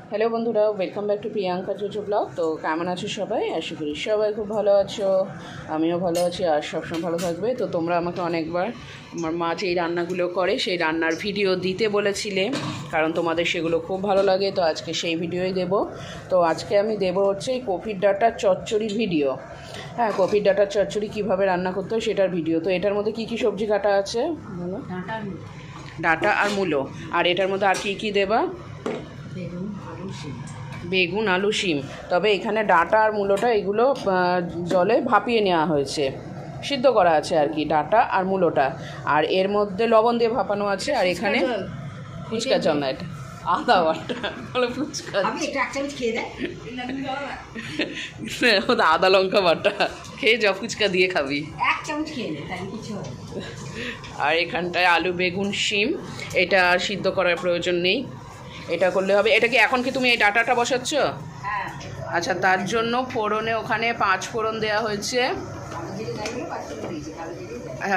Hello বন্ধুরা, welcome back to Priyanka JoJo blog. তো কেমন আছো সবাই? আশা করি সবাই খুব ভালো আছো, আমিও ভালো আছি আর সবসময় ভালো থাকবে। তো তোমরা আমাকে অনেকবার আমার মা যেই রান্নাগুলো করে সেই রান্নার ভিডিও দিতে বলেছিলে, কারণ তোমাদের সেগুলো খুব ভালো লাগে। তো আজকে সেই ভিডিওই দেব। তো আজকে আমি দেব হচ্ছে এই কপির ডাঁটার চচ্চড়ির ভিডিও। হ্যাঁ, কপির ডাঁটার চচ্চড়ি কীভাবে রান্না করতে হয় সেটার ভিডিও। তো এটার মধ্যে কী কী সবজি কাটা আছে বলো? ডাঁটা আর মূলো। আর এটার মধ্যে আর কী কী দেবা? বেগুন, আলু, শিম। তবে এখানে ডাঁটা আর মূলোটা এগুলো জলে ভাপিয়ে নেওয়া হয়েছে, সিদ্ধ করা আছে আর কি, ডাঁটা আর মূলোটা। আর এর মধ্যে লবণ দিয়ে ভাপানো আছে। আর এখানে ফুচকা জল না, এটা আদা বাটা বলে ফুচকা, আদা লঙ্কা বাটা খেয়ে যা ফুচকা দিয়ে খাবি। আর এখানটায় আলু, বেগুন, শিম, এটা সিদ্ধ করার প্রয়োজন নেই, এটা করলে হবে। এটা কি এখন কি তুমি এই ডাটাটা বসাচ্ছ? আচ্ছা, তার জন্য ফোড়নে ওখানে 5 ফোড়ন দেওয়া হয়েছে।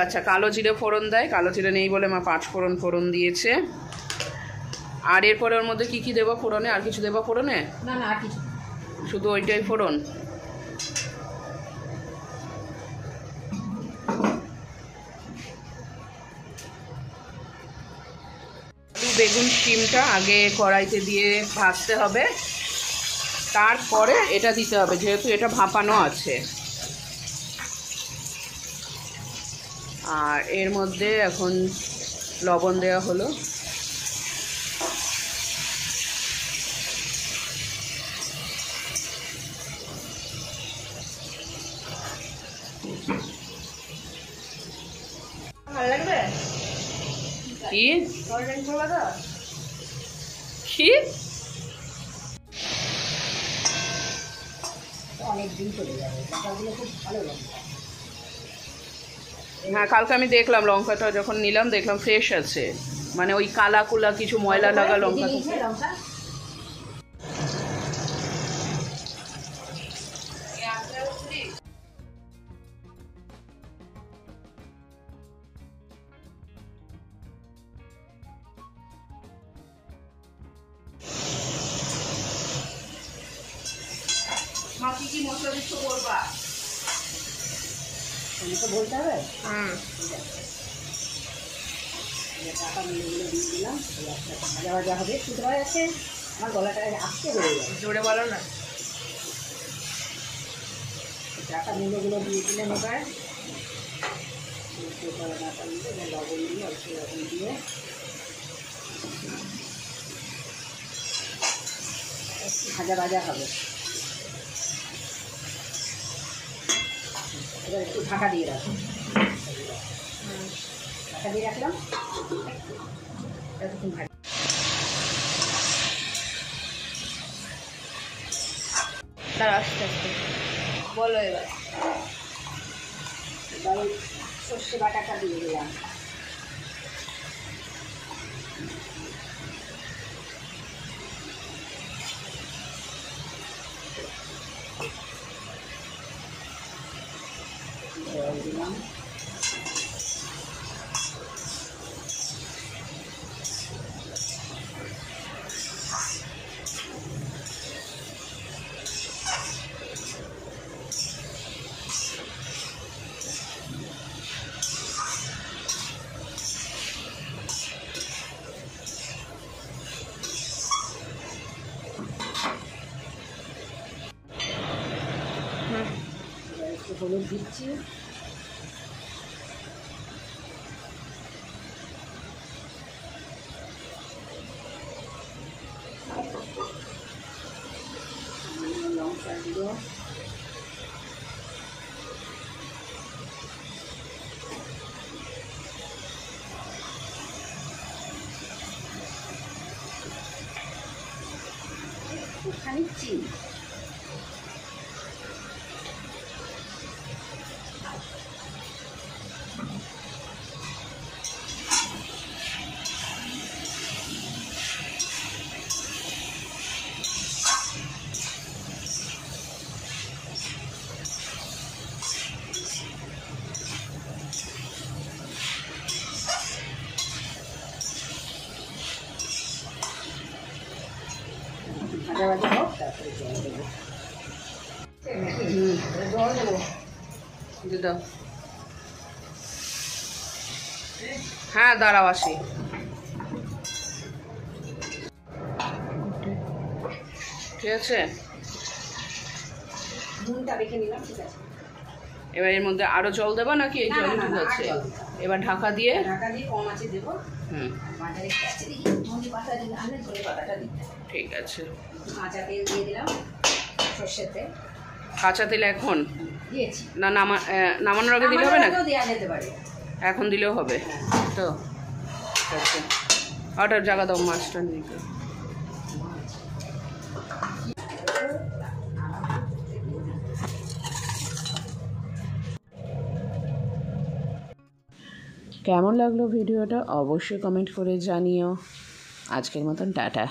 আচ্ছা, কালো জিরে ফোড়ন দেয়, কালো জিরে নেই বলে মা 5 ফোড়ন দিয়েছে। আর এরপরে ওর মধ্যে কি কি দেবো ফোড়নে? আর কিছু দেবো ফোড়নে? না না, আর কিছু, শুধু ওইটাই ফোড়ন। বেগুন শিমটা আগে কড়াইতে দিয়ে ভাজতে হবে, তারপরে এটা দিতে হবে, যেহেতু এটা ভাপানো আছে। আর এর মধ্যে এখন লবণ দেওয়া হলো। ভালো লাগবে কি কি অনেকদিন চলে যাবে, লঙ্কাগুলো খুব ভালো লঙ্কা। হ্যাঁ, কালকে আমি দেখলাম লঙ্কাটা যখন নিলাম দেখলাম ফ্রেশ আছে, মানে ওই কালা কুলা কিছু ময়লা লাগা লঙ্কা। মা কি কি মশলা দিচ্ছ বলবা? তোমাকে বলতে হবে। টাকা মিলেগুলো দিয়ে দিলাম, ভাজা ভাজা হবে। শুনতে পাওয়া যাচ্ছে? আমার গলাটা আসতে বেড়ে যায়, জোরে বলো না। টাকা মিলেগুলো দিয়ে দিলাম। এবার ডাটা মিলে লবণ দিয়ে, অল্প লবণ দিয়ে একটু ভাজা ভাজা হবে। এবার একটু ঢাকা দিয়ে রাখো, ঢাকা দিয়ে রাখলাম। এতক্ষণ ভাজা আস্তে আস্তে বলো। এবার সর্ষে বাটাটা দিয়ে দিলাম। জল দিলাম। একটু হলুদ দিচ্ছি। লঙ্কা গুঁড়ো, একটুখানি চিনি। ভাজা ভাজা হোক, তারপরে জল দেবো। জল দেবো। দাও। হ্যাঁ দাঁড়াও আসি। ঠিক আছে, নুনটা রেখে নিলাম, ঠিক আছে। এবার এর মধ্যে আরো জল দেবো নাকি এই জল ঠিক আছে? এবার ঢাকা দিয়ে কম আছে দেবো। বাজারে গেছে দেখি ধনে পাতা দিলে আনলে ধনে পাতাটা দিতে। ঠিক আছে। কাঁচা তেল দিয়ে দিলাম, সর্ষের তেল। কাঁচা তেল এখন দিয়েছি না? নামানোর আগে দিলে হবে না? দেওয়া যেতে পারে, এখন দিলেও হবে তো। আচ্ছা, ওটা জায়গা দাও, মাছটা নিয়ে। কেমন লাগলো ভিডিওটা অবশ্যই কমেন্ট করে জানিও। আজকের মতন টাটা।